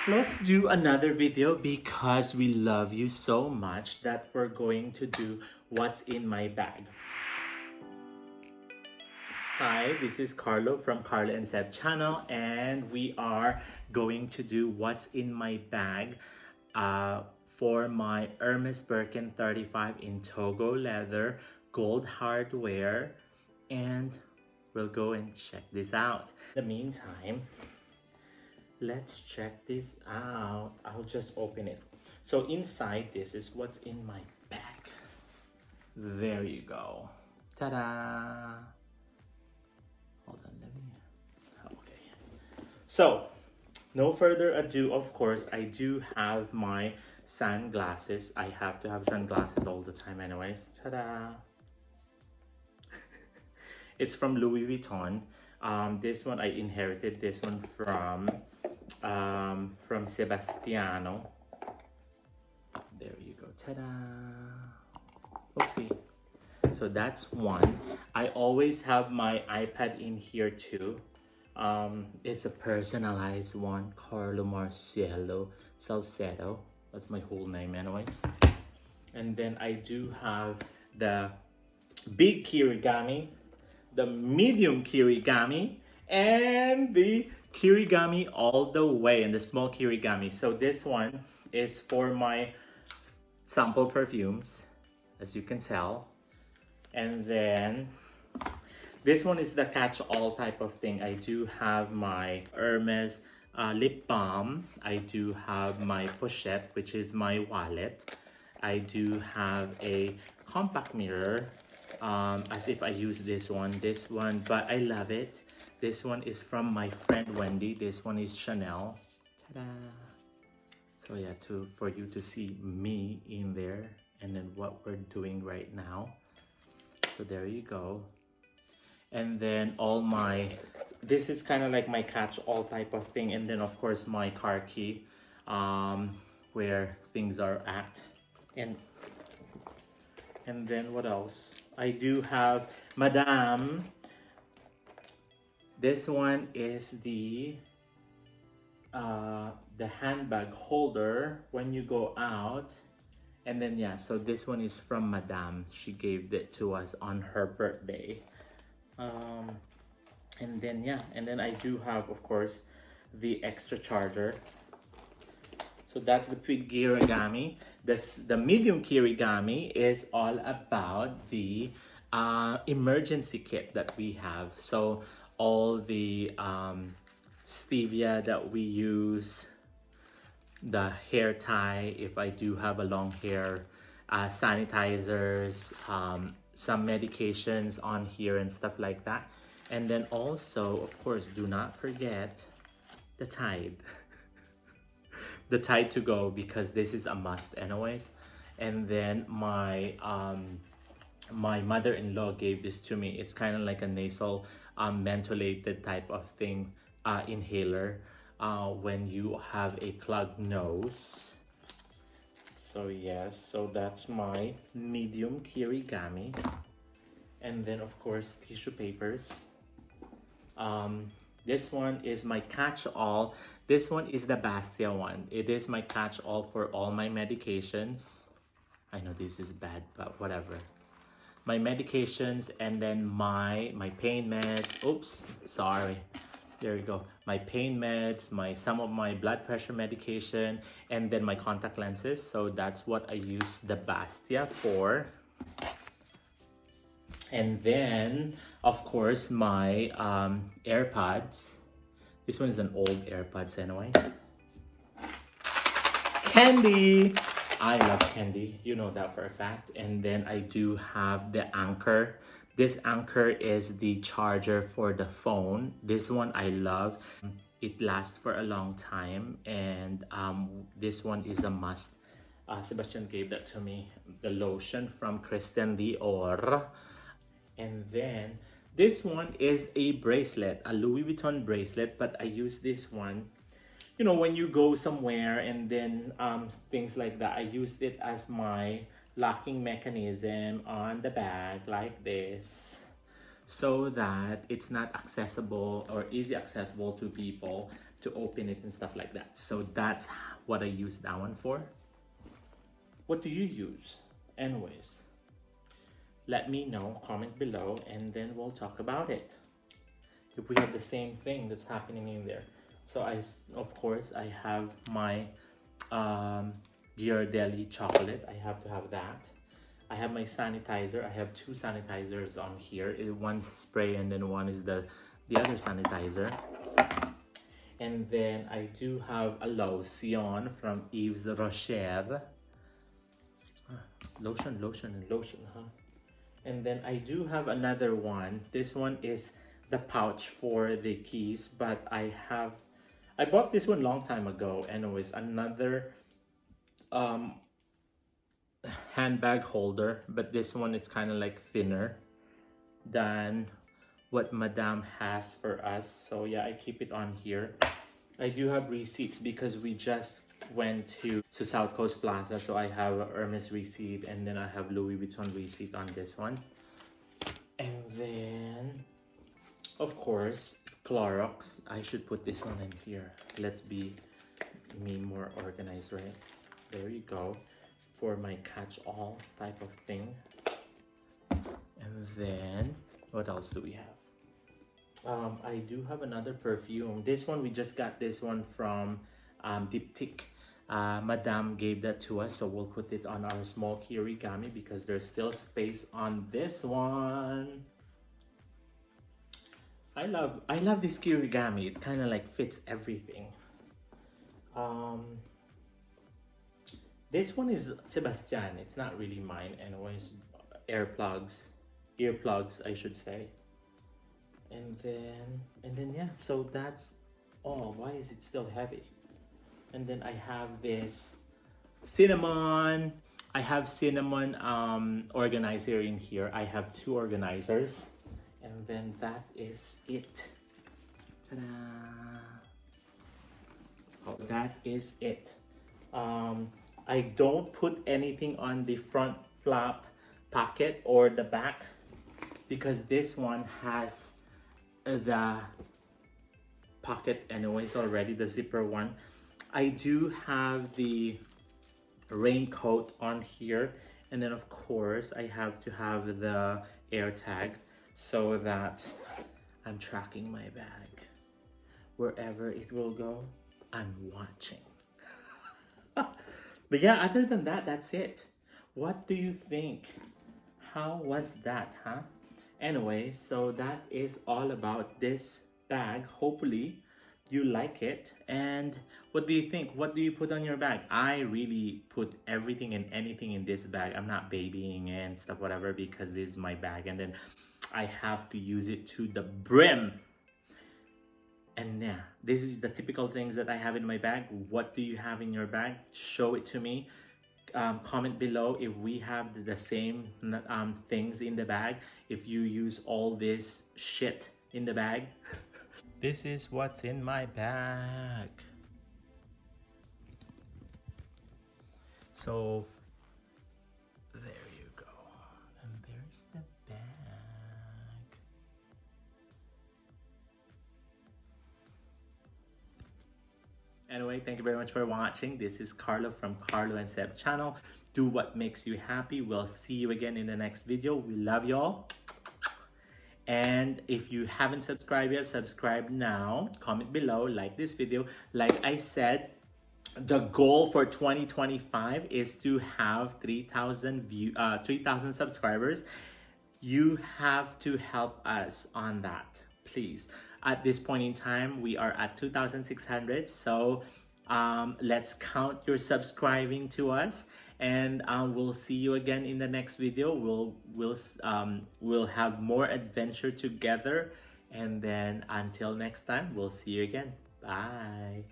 Let's do another video because we love you so much that we're going to do what's in my bag. Hi, this is Carlo from Carlo&Seb channel, and we are going to do what's in my bag for my Hermes Birkin 35 in Togo leather, gold hardware, and we'll go and check this out. In the meantime, let's check this out. I'll just open it. So inside, this is what's in my bag. There you go. Ta-da! Hold on, let me... Okay. So, no further ado, of course, I do have my sunglasses. I have to have sunglasses all the time anyways. Ta-da! It's from Louis Vuitton. This one I inherited this one from Sebastiano. There you go. Ta-da! Oopsie. So that's one. I always have my iPad in here too. It's a personalized one, Carlo Marcello Salcedo. That's my whole name anyways. And then I do have the big kirigami, the medium kirigami, and the kirigami all the way, and the small kirigami. So this one is for my sample perfumes, as you can tell. And then this one is the catch-all type of thing. I do have my Hermes lip balm. I do have my pochette, which is my wallet. I do have a compact mirror, as if I use this one, but I love it. This one is from my friend Wendy. This one is Chanel. Ta-da! So yeah, for you to see me in there, and then what we're doing right now. So there you go. And then this is kind of like my catch-all type of thing. And then of course my car key, where things are at. And then what else? I do have Madame. This one is the handbag holder when you go out. And then yeah, so this one is from Madame. She gave it to us on her birthday. And then yeah, and then I do have, of course, the extra charger. So that's the big kirigami. The medium kirigami is all about the emergency kit that we have. So all the stevia that we use, the hair tie if I do have a long hair, sanitizers, some medications on here and stuff like that. And then also, of course, do not forget the Tide. The Tide to go, because this is a must anyways. And then my mother-in-law gave this to me. It's kind of like a nasal mentholated type of thing, inhaler, when you have a clogged nose. So yes, so that's my medium kirigami. And then of course tissue papers. This one is my catch-all. This one is the Bastia one. It is my catch-all for all my medications. I know this is bad, but whatever. My medications, and then my pain meds. Oops, sorry. There you go. My pain meds, some of my blood pressure medication, and then my contact lenses. So that's what I use the Bastia for. And then, of course, my AirPods. This one is an old AirPods anyway. Candy! I love candy. You know that for a fact. And then I do have the Anchor. This Anchor is the charger for the phone. This one I love. It lasts for a long time. And this one is a must. Sebastian gave that to me. The lotion from Christian Dior. And then this one is a bracelet, a Louis Vuitton bracelet, but I use this one, you know, when you go somewhere and then things like that. I used it as my locking mechanism on the bag like this, so that it's not accessible or easy accessible to people to open it and stuff like that. So that's what I use that one for. What do you use? Anyways, let me know, comment below, and then we'll talk about it. If we have the same thing that's happening in there. So of course, I have my Ghirardelli chocolate. I have to have that. I have my sanitizer. I have two sanitizers on here. One's spray and then one is the other sanitizer. And then I do have a lotion from Yves Rocher. Lotion, huh? And then I do have another one. This one is the pouch for the keys, but I bought this one long time ago. Anyways, another handbag holder, but this one is kind of like thinner than what Madame has for us. So yeah, I keep it on here. I do have receipts because we just went to South Coast Plaza, so I have a Hermes receipt, and then I have Louis Vuitton receipt on this one. And then of course Clorox. I should put this one in here. Let's be more organized, right? There you go, for my catch-all type of thing. And then what else do we have? I do have another perfume. This one, we just got this one from Diptyque. Madame gave that to us, so we'll put it on our small key origami because there's still space on this one. I love this key origami. It kind of like fits everything. This one is Sebastian. It's not really mine, anyways. Earplugs, I should say. And then yeah, so that's all. Why is it still heavy? And then I have this cinnamon. I have cinnamon organizer in here. I have two organizers. And then that is it. Ta-da! Oh, that is it. I don't put anything on the front flap pocket or the back because this one has the pocket anyways already, the zipper one. I do have the raincoat on here, and then of course I have to have the air tag so that I'm tracking my bag. Wherever it will go, I'm watching. But yeah, other than that, that's it. What do you think? How was that, huh? Anyway, so that is all about this bag. Hopefully you like it. And what do you think? What do you put on your bag? I really put everything and anything in this bag. I'm not babying and stuff, whatever, because this is my bag, and then I have to use it to the brim. And yeah, this is the typical things that I have in my bag. What do you have in your bag? Show it to me. Comment below if we have the same things in the bag, if you use all this shit in the bag. This is what's in my bag. So there you go, and there's the bag. Anyway, thank you very much for watching. This is Carlo from Carlo&Seb channel. Do what makes you happy. We'll see you again in the next video. We love y'all. And if you haven't subscribed yet, subscribe now. Comment below, like this video. Like I said, the goal for 2025 is to have 3,000 subscribers. You have to help us on that, please. At this point in time, we are at 2,600. So let's count your subscribing to us, and we'll see you again in the next video. We'll have more adventure together, and then until next time, we'll see you again. Bye.